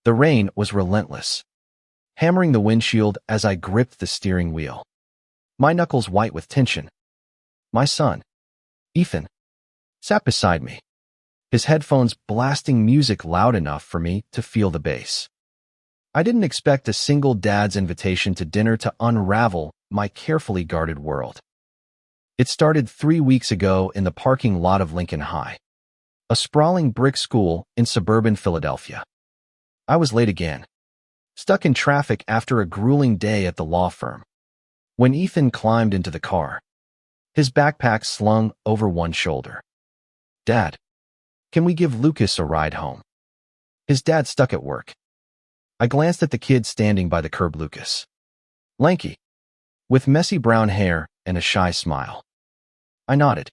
The rain was relentless, hammering the windshield as I gripped the steering wheel, my knuckles white with tension. My son, Ethan, sat beside me, his headphones blasting music loud enough for me to feel the bass. I didn't expect a single dad's invitation to dinner to unravel my carefully guarded world. It started 3 weeks ago in the parking lot of Lincoln High, a sprawling brick school in suburban Philadelphia. I was late again, stuck in traffic after a grueling day at the law firm, when Ethan climbed into the car, his backpack slung over one shoulder. "Dad, can we give Lucas a ride home?" His dad stuck at work. I glanced at the kid standing by the curb. Lucas, lanky, with messy brown hair and a shy smile. I nodded,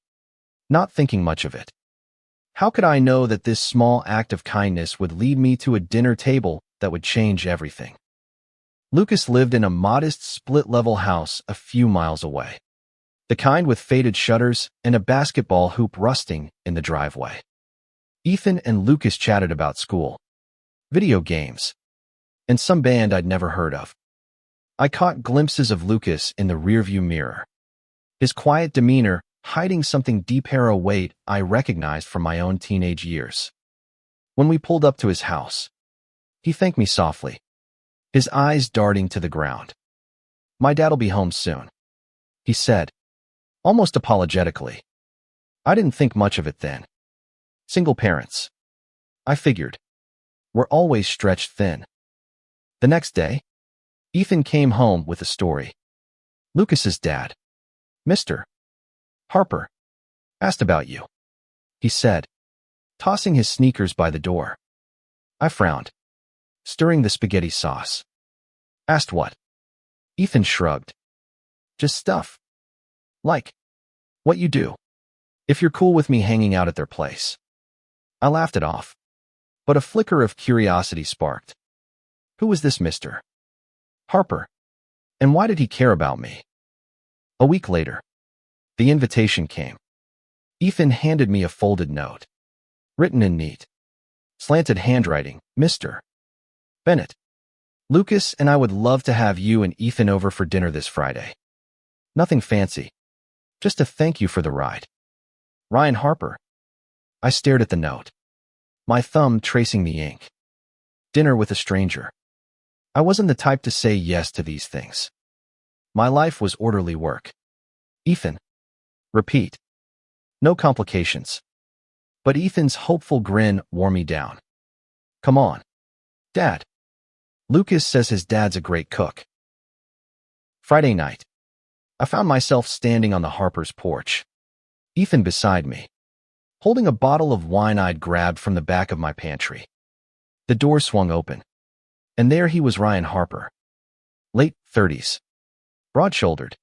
not thinking much of it. How could I know that this small act of kindness would lead me to a dinner table that would change everything? Lucas lived in a modest split-level house a few miles away, the kind with faded shutters and a basketball hoop rusting in the driveway. Ethan and Lucas chatted about school, video games, and some band I'd never heard of. I caught glimpses of Lucas in the rearview mirror, his quiet demeanor hiding something deep weight I recognized from my own teenage years. When we pulled up to his house, he thanked me softly, his eyes darting to the ground. "My dad'll be home soon," he said, almost apologetically. I didn't think much of it then. Single parents, I figured, were always stretched thin. The next day, Ethan came home with a story. Lucas's dad, Mr. Harper, asked about you, he said, tossing his sneakers by the door. I frowned, stirring the spaghetti sauce. "Asked what?" Ethan shrugged. "Just stuff. Like what you do, if you're cool with me hanging out at their place." I laughed it off, but a flicker of curiosity sparked. Who was this Mr. Harper? And why did he care about me? A week later, the invitation came. Ethan handed me a folded note, written in neat, slanted handwriting. "Mr. Bennett, Lucas and I would love to have you and Ethan over for dinner this Friday. Nothing fancy, just to thank you for the ride. Ryan Harper." I stared at the note, my thumb tracing the ink. Dinner with a stranger. I wasn't the type to say yes to these things. My life was orderly work. Ethan. Repeat. No complications. But Ethan's hopeful grin wore me down. "Come on, Dad. Lucas says his dad's a great cook." Friday night, I found myself standing on the Harpers' porch, Ethan beside me, holding a bottle of wine I'd grabbed from the back of my pantry. The door swung open, and there he was, Ryan Harper, late 30s, broad-shouldered,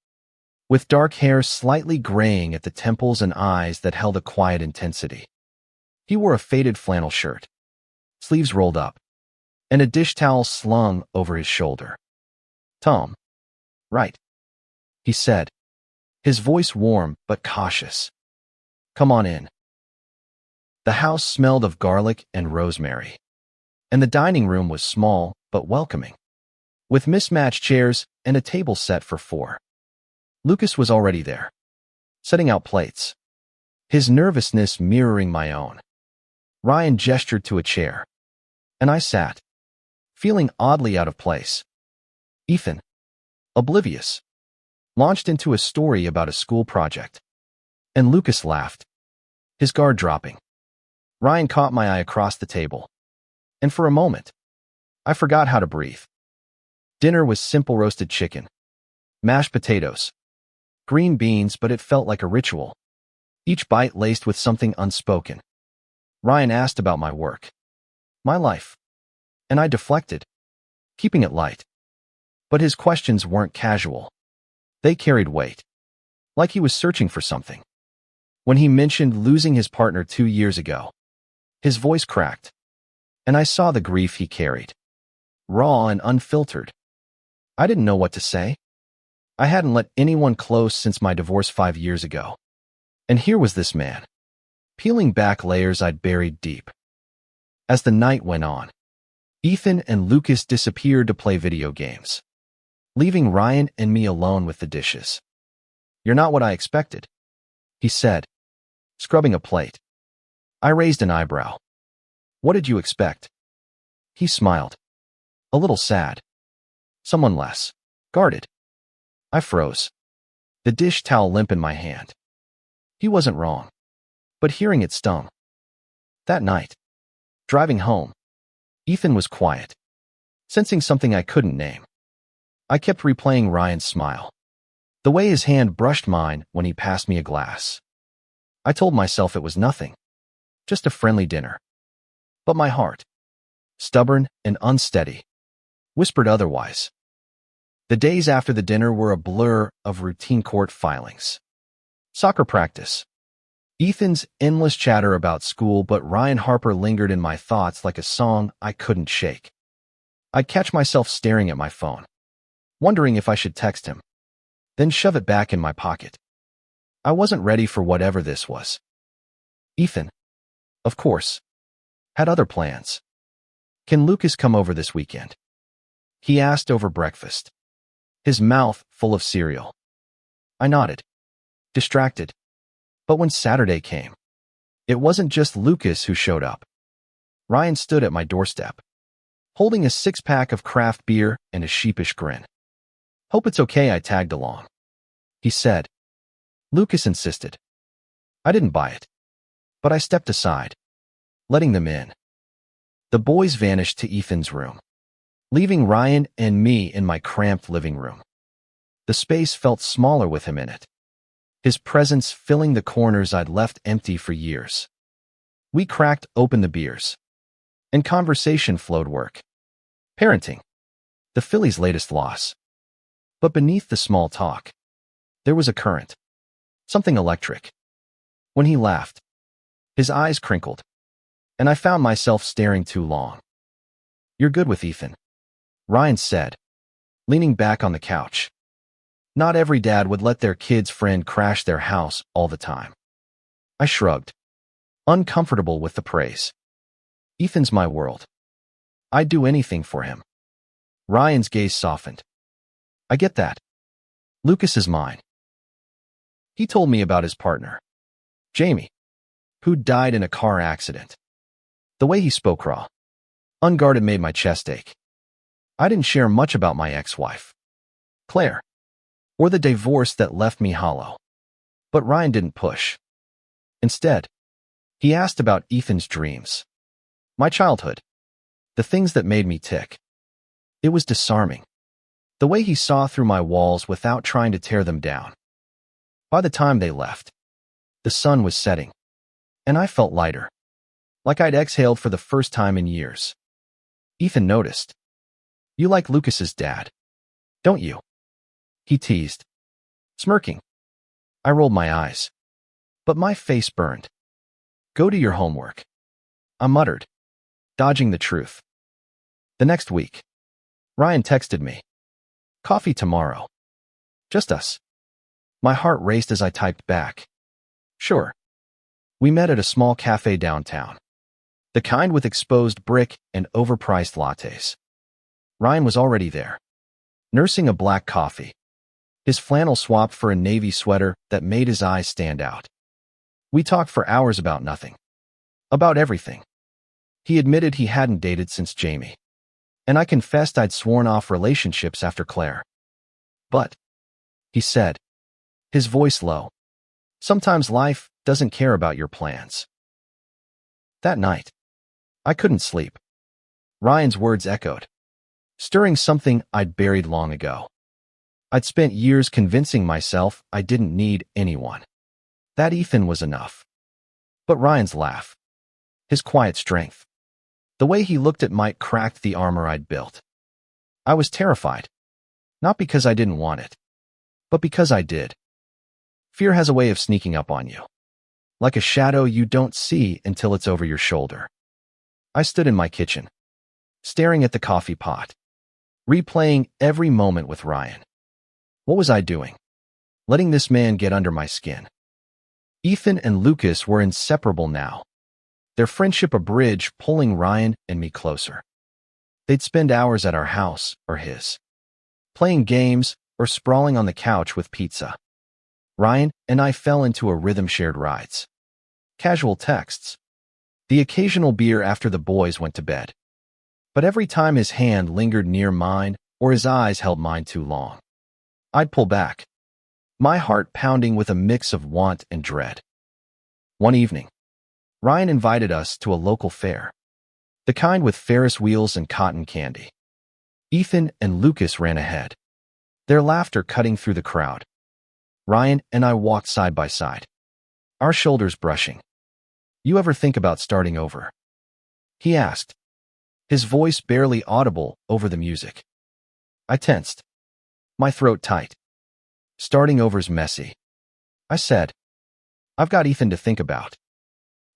with dark hair slightly graying at the temples and eyes that held a quiet intensity. He wore a faded flannel shirt, sleeves rolled up, and a dish towel slung over his shoulder. "Tom, right," he said, his voice warm but cautious. "Come on in." The house smelled of garlic and rosemary, and the dining room was small but welcoming, with mismatched chairs and a table set for 4. Lucas was already there, setting out plates, his nervousness mirroring my own. Ryan gestured to a chair, and I sat, feeling oddly out of place. Ethan, oblivious, launched into a story about a school project, and Lucas laughed, his guard dropping. Ryan caught my eye across the table, and for a moment, I forgot how to breathe. Dinner was simple: roasted chicken, mashed potatoes, green beans, but it felt like a ritual, each bite laced with something unspoken. Ryan asked about my work, my life, and I deflected, keeping it light. But his questions weren't casual. They carried weight, like he was searching for something. When he mentioned losing his partner 2 years ago, his voice cracked, and I saw the grief he carried, raw and unfiltered. I didn't know what to say. I hadn't let anyone close since my divorce 5 years ago. And here was this man, peeling back layers I'd buried deep. As the night went on, Ethan and Lucas disappeared to play video games, leaving Ryan and me alone with the dishes. "You're not what I expected," he said, scrubbing a plate. I raised an eyebrow. "What did you expect?" He smiled. A little sad. Someone less guarded. I froze, the dish towel limp in my hand. He wasn't wrong, but hearing it stung. That night, driving home, Ethan was quiet, sensing something I couldn't name. I kept replaying Ryan's smile, the way his hand brushed mine when he passed me a glass. I told myself it was nothing, just a friendly dinner. But my heart, stubborn and unsteady, whispered otherwise. The days after the dinner were a blur of routine court filings. Soccer practice. Ethan's endless chatter about school, but Ryan Harper lingered in my thoughts like a song I couldn't shake. I'd catch myself staring at my phone, wondering if I should text him, then shove it back in my pocket. I wasn't ready for whatever this was. Ethan, of course, had other plans. "Can Lucas come over this weekend?" he asked over breakfast, his mouth full of cereal. I nodded, distracted. But when Saturday came, it wasn't just Lucas who showed up. Ryan stood at my doorstep, holding a six-pack of craft beer and a sheepish grin. "Hope it's okay I tagged along," he said. Lucas insisted. I didn't buy it, but I stepped aside, letting them in. The boys vanished to Ethan's room, leaving Ryan and me in my cramped living room. The space felt smaller with him in it, his presence filling the corners I'd left empty for years. We cracked open the beers, and conversation flowed work. Parenting, the Phillies' latest loss. But beneath the small talk, there was a current, something electric. When he laughed, his eyes crinkled, and I found myself staring too long. "You're good with Ethan," Ryan said, leaning back on the couch. Not every dad would let their kid's friend crash their house all the time. I shrugged, uncomfortable with the praise. "Ethan's my world. I'd do anything for him." Ryan's gaze softened. "I get that. Lucas is mine." He told me about his partner, Jamie, who died in a car accident. The way he spoke raw, unguarded, made my chest ache. I didn't share much about my ex-wife, Claire, or the divorce that left me hollow. But Ryan didn't push. Instead, he asked about Ethan's dreams, my childhood, the things that made me tick. It was disarming, the way he saw through my walls without trying to tear them down. By the time they left, the sun was setting, and I felt lighter, like I'd exhaled for the first time in years. Ethan noticed. "You like Lucas's dad, don't you?" he teased, smirking. I rolled my eyes, but my face burned. "Go do your homework," I muttered, dodging the truth. The next week, Ryan texted me, "Coffee tomorrow. Just us." My heart raced as I typed back, "Sure." We met at a small cafe downtown, the kind with exposed brick and overpriced lattes. Ryan was already there, nursing a black coffee, his flannel swapped for a navy sweater that made his eyes stand out. We talked for hours about nothing, about everything. He admitted he hadn't dated since Jamie, and I confessed I'd sworn off relationships after Claire. "But," he said, his voice low, "sometimes life doesn't care about your plans." That night, I couldn't sleep. Ryan's words echoed, stirring something I'd buried long ago. I'd spent years convincing myself I didn't need anyone, that Ethan was enough. But Ryan's laugh, his quiet strength, the way he looked at Mike cracked the armor I'd built. I was terrified, not because I didn't want it, but because I did. Fear has a way of sneaking up on you, like a shadow you don't see until it's over your shoulder. I stood in my kitchen, staring at the coffee pot, replaying every moment with Ryan. What was I doing? Letting this man get under my skin. Ethan and Lucas were inseparable now, their friendship a bridge pulling Ryan and me closer. They'd spend hours at our house, or his, playing games, or sprawling on the couch with pizza. Ryan and I fell into a rhythm, shared rides, casual texts, the occasional beer after the boys went to bed. But every time his hand lingered near mine, or his eyes held mine too long, I'd pull back, my heart pounding with a mix of want and dread. One evening, Ryan invited us to a local fair, the kind with Ferris wheels and cotton candy. Ethan and Lucas ran ahead, their laughter cutting through the crowd. Ryan and I walked side by side, our shoulders brushing. "You ever think about starting over?" he asked, his voice barely audible over the music. I tensed, my throat tight. "Starting over's messy," I said. "I've got Ethan to think about."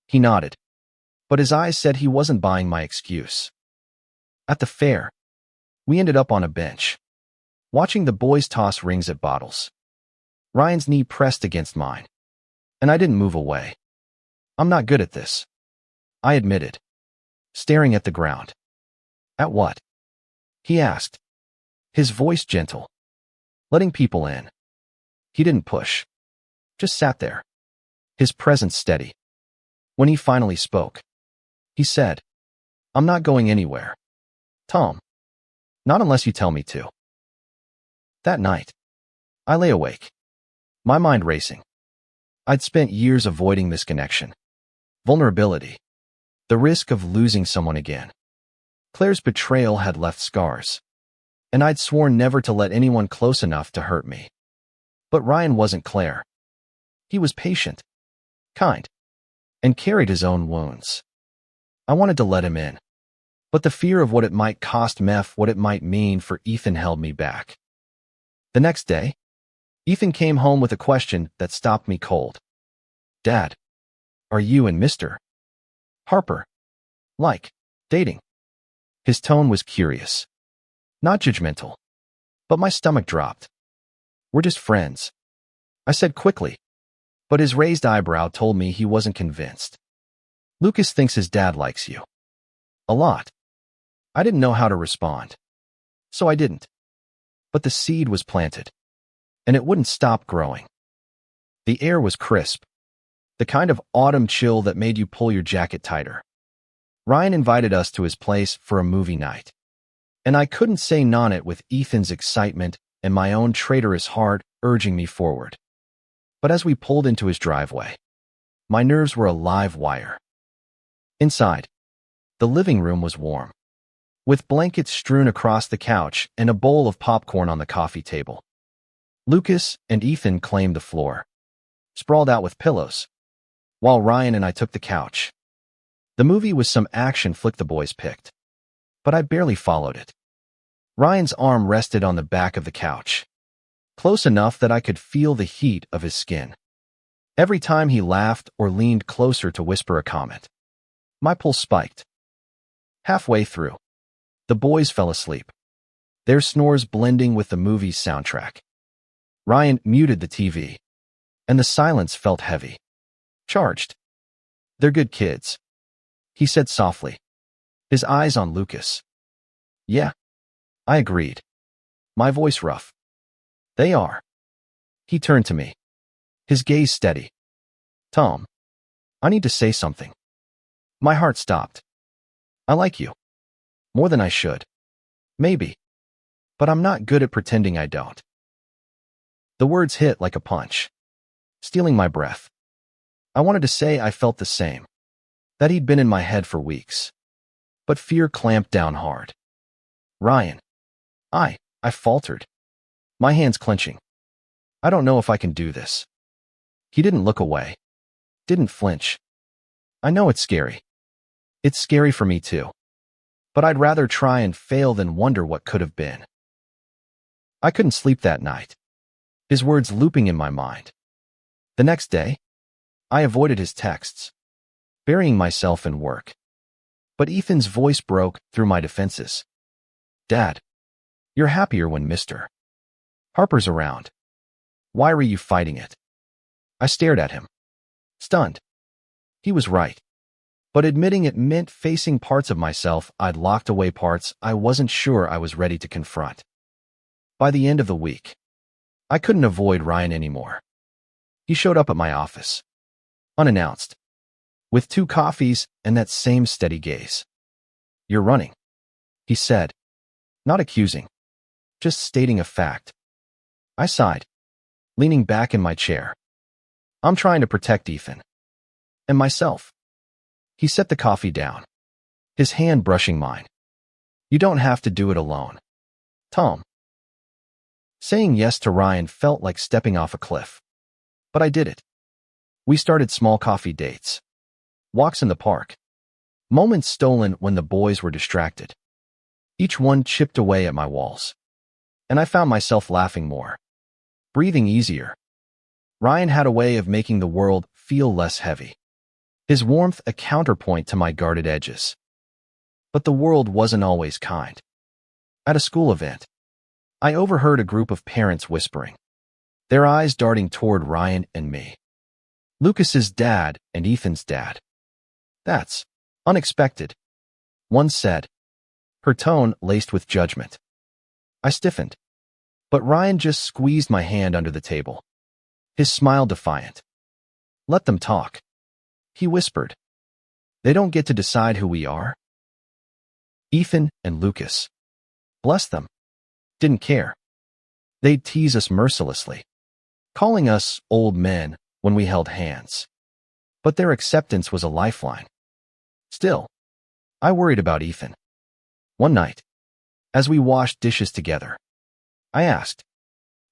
He nodded, but his eyes said he wasn't buying my excuse. At the fair, we ended up on a bench, watching the boys toss rings at bottles. Ryan's knee pressed against mine, and I didn't move away. "I'm not good at this," I admitted, staring at the ground. "At what?" he asked, his voice gentle. "Letting people in." He didn't push, just sat there, his presence steady. When he finally spoke, he said, "I'm not going anywhere, Tom. Not unless you tell me to." That night, I lay awake, my mind racing. I'd spent years avoiding this connection, vulnerability, the risk of losing someone again. Claire's betrayal had left scars, and I'd sworn never to let anyone close enough to hurt me. But Ryan wasn't Claire. He was patient, kind, and carried his own wounds. I wanted to let him in, but the fear of what it might cost what it might mean for Ethan held me back. The next day, Ethan came home with a question that stopped me cold. "Dad, are you and Mr. Harper dating?" His tone was curious, not judgmental, but my stomach dropped. "We're just friends," I said quickly, but his raised eyebrow told me he wasn't convinced. "Lucas thinks his dad likes you a lot." I didn't know how to respond, so I didn't. But the seed was planted, and it wouldn't stop growing. The air was crisp, the kind of autumn chill that made you pull your jacket tighter. Ryan invited us to his place for a movie night, and I couldn't say non it with Ethan's excitement and my own traitorous heart urging me forward. But as we pulled into his driveway, my nerves were a live wire. Inside, the living room was warm, with blankets strewn across the couch and a bowl of popcorn on the coffee table. Lucas and Ethan claimed the floor, sprawled out with pillows, while Ryan and I took the couch. The movie was some action flick the boys picked, but I barely followed it. Ryan's arm rested on the back of the couch, close enough that I could feel the heat of his skin. Every time he laughed or leaned closer to whisper a comment, my pulse spiked. Halfway through, the boys fell asleep, their snores blending with the movie's soundtrack. Ryan muted the TV, and the silence felt heavy, charged. "They're good kids," he said softly, his eyes on Lucas. "Yeah," I agreed, my voice rough. "They are." He turned to me, his gaze steady. "Tom, I need to say something." My heart stopped. "I like you. More than I should. Maybe. But I'm not good at pretending I don't." The words hit like a punch, stealing my breath. I wanted to say I felt the same, that he'd been in my head for weeks. But fear clamped down hard. "Ryan." I faltered, my hands clenching. "I don't know if I can do this." He didn't look away, didn't flinch. "I know it's scary. It's scary for me too. But I'd rather try and fail than wonder what could have been." I couldn't sleep that night, his words looping in my mind. The next day, I avoided his texts, burying myself in work. But Ethan's voice broke through my defenses. "Dad, you're happier when Mr. Harper's around. Why were you fighting it?" I stared at him, stunned. He was right. But admitting it meant facing parts of myself I'd locked away, parts I wasn't sure I was ready to confront. By the end of the week, I couldn't avoid Ryan anymore. He showed up at my office, unannounced, with 2 coffees and that same steady gaze. "You're running," he said, not accusing, just stating a fact. I sighed, leaning back in my chair. "I'm trying to protect Ethan. And myself." He set the coffee down, his hand brushing mine. "You don't have to do it alone, Tom." Saying yes to Ryan felt like stepping off a cliff. But I did it. We started small coffee dates, walks in the park, moments stolen when the boys were distracted. Each one chipped away at my walls. And I found myself laughing more, breathing easier. Ryan had a way of making the world feel less heavy. His warmth a counterpoint to my guarded edges. But the world wasn't always kind. At a school event, I overheard a group of parents whispering, their eyes darting toward Ryan and me. "Lucas's dad and Ethan's dad. That's unexpected," one said, her tone laced with judgment. I stiffened, but Ryan just squeezed my hand under the table, his smile defiant. "Let them talk," he whispered. "They don't get to decide who we are." Ethan and Lucas, bless them, didn't care. They'd tease us mercilessly, calling us old men when we held hands. But their acceptance was a lifeline. Still, I worried about Ethan. One night, as we washed dishes together, I asked,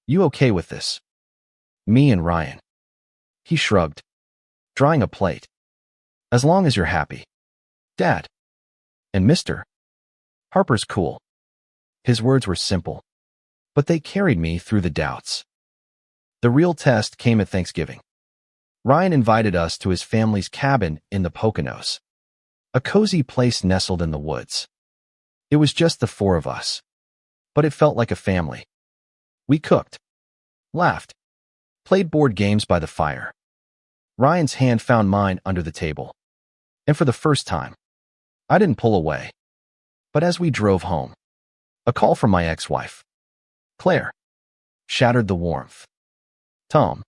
"You okay with this? Me and Ryan?" He shrugged, drying a plate. "As long as you're happy, Dad. And Mr. Harper's cool." His words were simple, but they carried me through the doubts. The real test came at Thanksgiving. Ryan invited us to his family's cabin in the Poconos, a cozy place nestled in the woods. It was just the 4 of us, but it felt like a family. We cooked, laughed, played board games by the fire. Ryan's hand found mine under the table, and for the first time, I didn't pull away. But as we drove home, a call from my ex-wife, Claire, shattered the warmth. "Tom,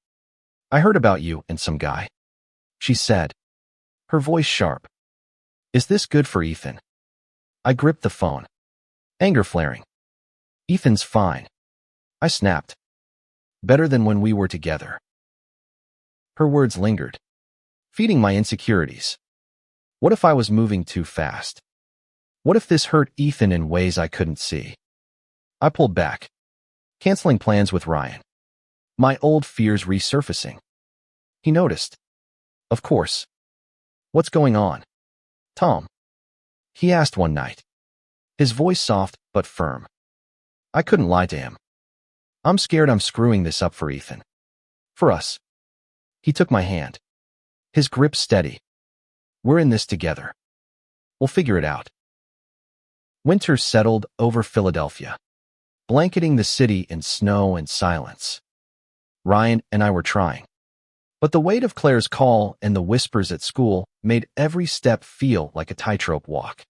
I heard about you and some guy," she said, her voice sharp. "Is this good for Ethan?" I gripped the phone, anger flaring. "Ethan's fine," I snapped. "Better than when we were together." Her words lingered, feeding my insecurities. What if I was moving too fast? What if this hurt Ethan in ways I couldn't see? I pulled back, canceling plans with Ryan, my old fears resurfacing. He noticed. Of course. "What's going on, Tom?" he asked one night, his voice soft but firm. I couldn't lie to him. "I'm scared I'm screwing this up for Ethan. For us." He took my hand, his grip steady. "We're in this together. We'll figure it out." Winter settled over Philadelphia, blanketing the city in snow and silence. Ryan and I were trying, but the weight of Claire's call and the whispers at school made every step feel like a tightrope walk.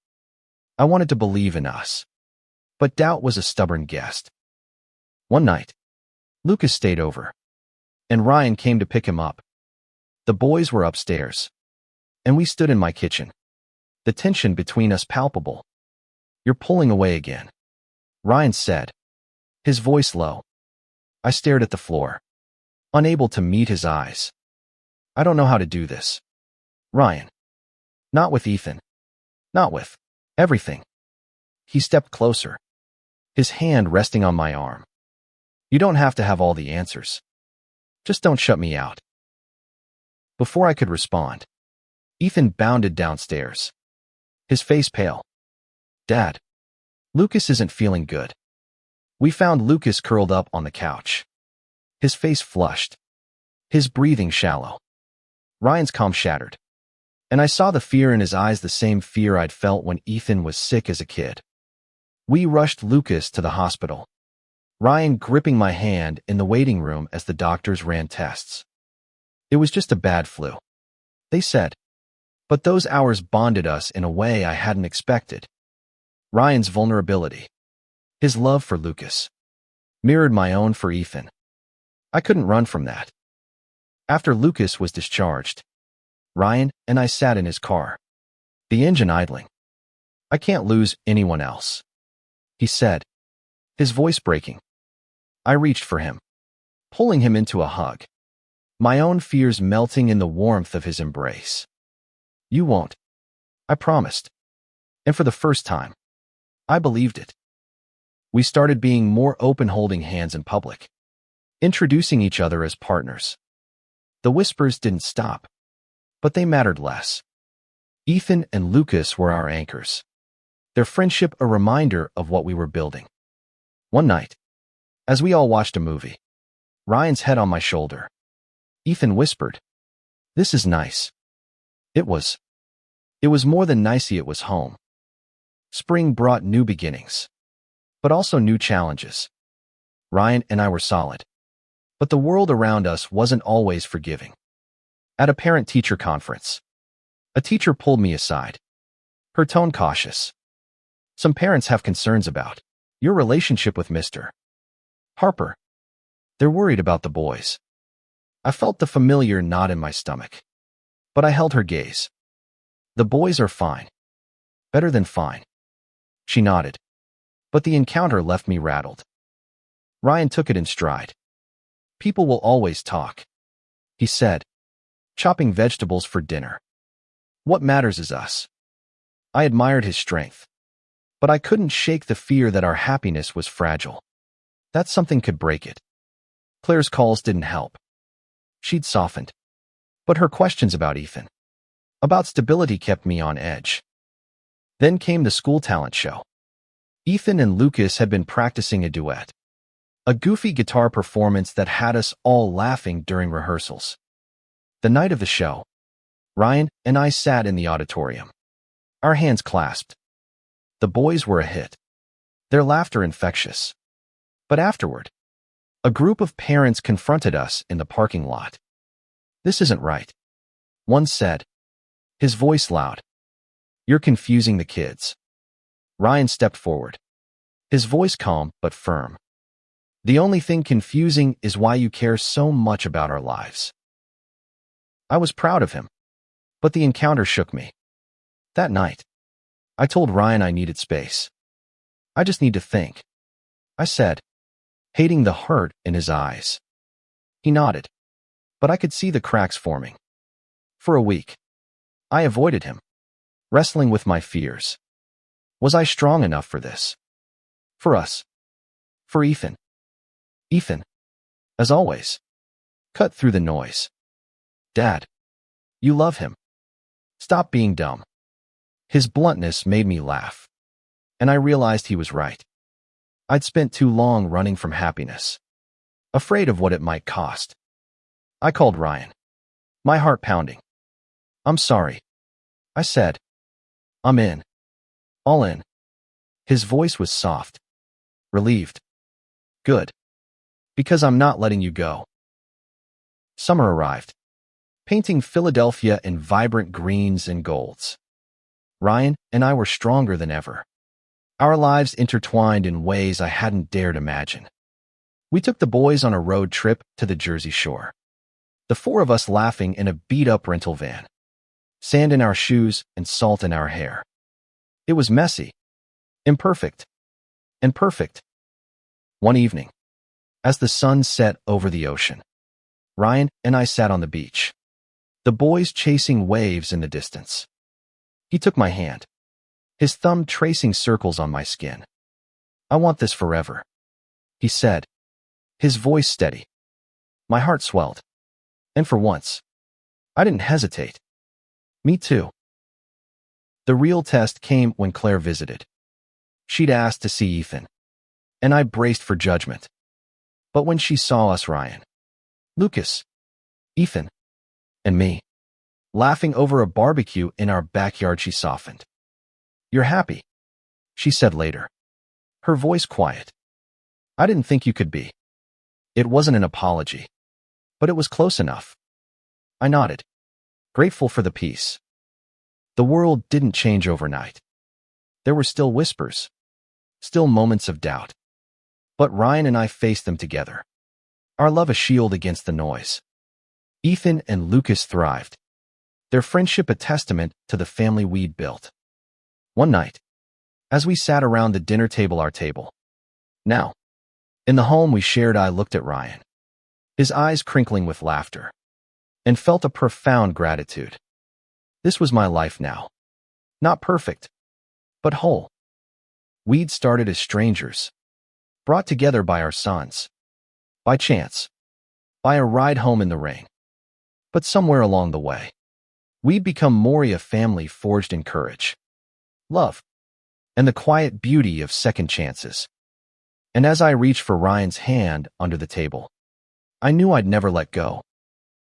I wanted to believe in us, but doubt was a stubborn guest. One night, Lucas stayed over, and Ryan came to pick him up. The boys were upstairs, and we stood in my kitchen, the tension between us palpable. "You're pulling away again," Ryan said, his voice low. I stared at the floor, unable to meet his eyes. "I don't know how to do this, Ryan. Not with Ethan. Not with everything." He stepped closer, his hand resting on my arm. "You don't have to have all the answers. Just don't shut me out." Before I could respond, Ethan bounded downstairs, his face pale. "Dad, Lucas isn't feeling good." We found Lucas curled up on the couch, his face flushed, his breathing shallow. Ryan's calm shattered, and I saw the fear in his eyes, the same fear I'd felt when Ethan was sick as a kid. We rushed Lucas to the hospital, Ryan gripping my hand in the waiting room as the doctors ran tests. It was just a bad flu, they said. But those hours bonded us in a way I hadn't expected. Ryan's vulnerability, his love for Lucas, mirrored my own for Ethan. I couldn't run from that. After Lucas was discharged, Ryan and I sat in his car, the engine idling. "I can't lose anyone else," he said, his voice breaking. I reached for him, pulling him into a hug, my own fears melting in the warmth of his embrace. "You won't," I promised. And for the first time, I believed it. We started being more open, holding hands in public, introducing each other as partners. The whispers didn't stop, but they mattered less. Ethan and Lucas were our anchors, their friendship a reminder of what we were building. One night, as we all watched a movie, Ryan's head on my shoulder, Ethan whispered, "This is nice." It was. It was more than nicey, it was home. Spring brought new beginnings, but also new challenges. Ryan and I were solid, but the world around us wasn't always forgiving. At a parent-teacher conference, a teacher pulled me aside, her tone cautious. "Some parents have concerns about your relationship with Mr. Harper. They're worried about the boys." I felt the familiar knot in my stomach, but I held her gaze. "The boys are fine. Better than fine." She nodded, but the encounter left me rattled. Ryan took it in stride. "People will always talk," he said, chopping vegetables for dinner. "What matters is us." I admired his strength, but I couldn't shake the fear that our happiness was fragile, that something could break it. Claire's calls didn't help. She'd softened, but her questions about Ethan, about stability, kept me on edge. Then came the school talent show. Ethan and Lucas had been practicing a duet, a goofy guitar performance that had us all laughing during rehearsals. The night of the show, Ryan and I sat in the auditorium, our hands clasped. The boys were a hit, their laughter infectious. But afterward, a group of parents confronted us in the parking lot. "This isn't right," one said, his voice loud. "You're confusing the kids." Ryan stepped forward, his voice calm but firm. "The only thing confusing is why you care so much about our lives." I was proud of him, but the encounter shook me. That night, I told Ryan I needed space. "I just need to think," I said, hating the hurt in his eyes. He nodded, but I could see the cracks forming. For a week, I avoided him, wrestling with my fears. Was I strong enough for this? For us? For Ethan? Ethan, as always, cut through the noise. "Dad, you love him. Stop being dumb." His bluntness made me laugh, and I realized he was right. I'd spent too long running from happiness, afraid of what it might cost. I called Ryan, my heart pounding. "I'm sorry," I said. "I'm in. All in." His voice was soft, relieved. "Good. Because I'm not letting you go." Summer arrived, painting Philadelphia in vibrant greens and golds. Ryan and I were stronger than ever, our lives intertwined in ways I hadn't dared imagine. We took the boys on a road trip to the Jersey Shore, the four of us laughing in a beat-up rental van, sand in our shoes and salt in our hair. It was messy, imperfect, and perfect. One evening, as the sun set over the ocean, Ryan and I sat on the beach, the boys chasing waves in the distance. He took my hand, his thumb tracing circles on my skin. "I want this forever," he said, his voice steady. My heart swelled, and for once, I didn't hesitate. Me too. The real test came when Claire visited. She'd asked to see Ethan, and I braced for judgment. But when she saw us, Ryan, Lucas, Ethan, and me, laughing over a barbecue in our backyard, she softened. "You're happy," she said later, her voice quiet. "I didn't think you could be." It wasn't an apology, but it was close enough. I nodded, grateful for the peace. The world didn't change overnight. There were still whispers, still moments of doubt. But Ryan and I faced them together. Our love a shield against the noise. Ethan and Lucas thrived, their friendship a testament to the family we'd built. One night, as we sat around the dinner table, our table, now, in the home we shared, I looked at Ryan, his eyes crinkling with laughter, and felt a profound gratitude. This was my life now. Not perfect, but whole. We'd started as strangers, brought together by our sons, by chance, by a ride home in the rain. But somewhere along the way, we'd become more a family forged in courage, love, and the quiet beauty of second chances. And as I reached for Ryan's hand under the table, I knew I'd never let go.